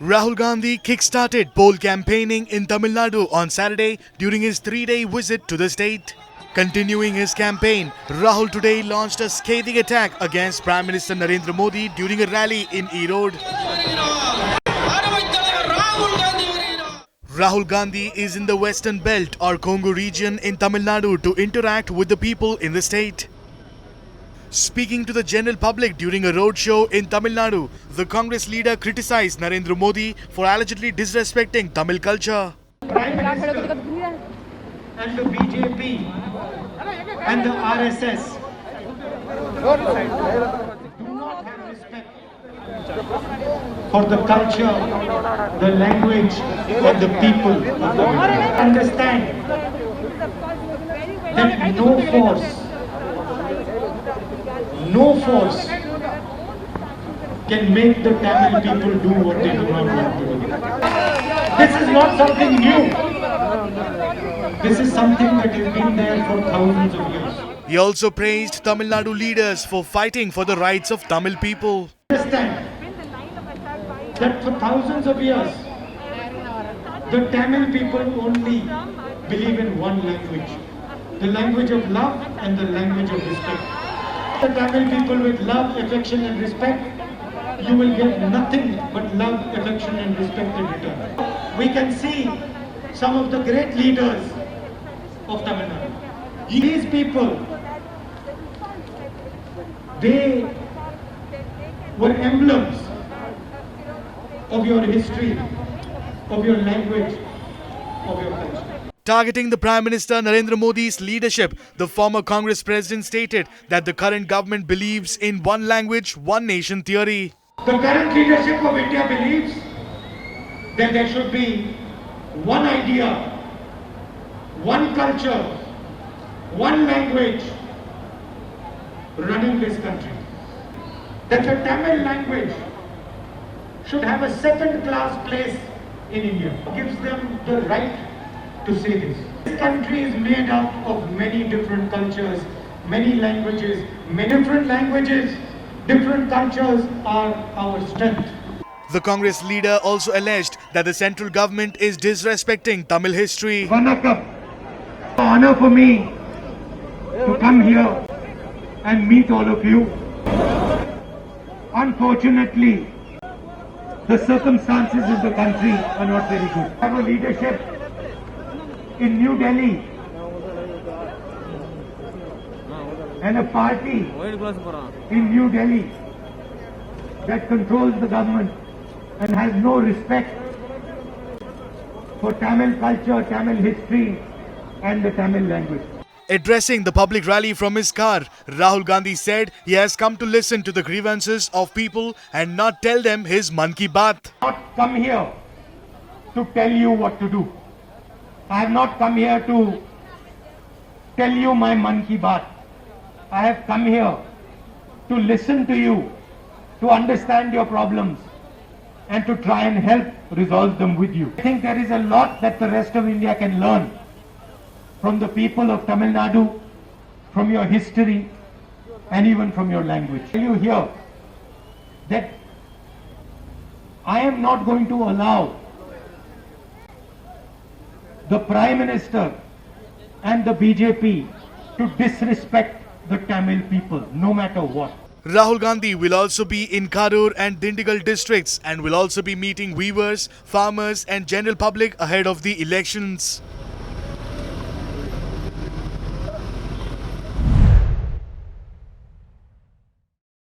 Rahul Gandhi kick-started poll campaigning in Tamil Nadu on Saturday during his 3-day visit to the state. Continuing his campaign, Rahul today launched a scathing attack against Prime Minister Narendra Modi during a rally in Erode. Rahul Gandhi is in the Western Belt or Congo region in Tamil Nadu to interact with the people in the state. Speaking to the general public during a roadshow in Tamil Nadu, the Congress leader criticized Narendra Modi for allegedly disrespecting Tamil culture. Prime Minister and the BJP and the RSS do not have respect for the culture, the language and the people of the country. Understand that no force can make the Tamil people do what they do not want to do. This is not something new. This is something that has been there for thousands of years. He also praised Tamil Nadu leaders for fighting for the rights of Tamil people. Understand that for thousands of years, the Tamil people only believe in one language, the language of love and the language of respect. The Tamil people with love, affection and respect, you will get nothing but love, affection and respect in return. We can see some of the great leaders of Tamil Nadu. These people, they were emblems of your history, of your language, of your culture. Targeting the Prime Minister Narendra Modi's leadership, the former Congress president stated that the current government believes in one language, one nation theory. The current leadership of India believes that there should be one idea, one culture, one language running this country. That the Tamil language should have a second-class place in India. It gives them the right to say this. This country is made up of many different cultures, many languages, different cultures are our strength. The Congress leader also alleged that the central government is disrespecting Tamil history. Vanakkam. Honor for me to come here and meet all of you. Unfortunately, the circumstances of the country are not very good. We have a leadership in New Delhi and a party in New Delhi that controls the government and has no respect for Tamil culture, Tamil history and the Tamil language. Addressing the public rally from his car, Rahul Gandhi said he has come to listen to the grievances of people and not tell them his Mann Ki Baat. I have not come here to tell you what to do. I have not come here to tell you my Mann Ki Baat. I have come here to listen to you, to understand your problems and to try and help resolve them with you. I think there is a lot that the rest of India can learn from the people of Tamil Nadu, from your history and even from your language. You hear that I am not going to allow the Prime Minister and the BJP to disrespect the Tamil people, no matter what. Rahul Gandhi will also be in Karur and Dindigal districts and will also be meeting weavers, farmers and general public ahead of the elections.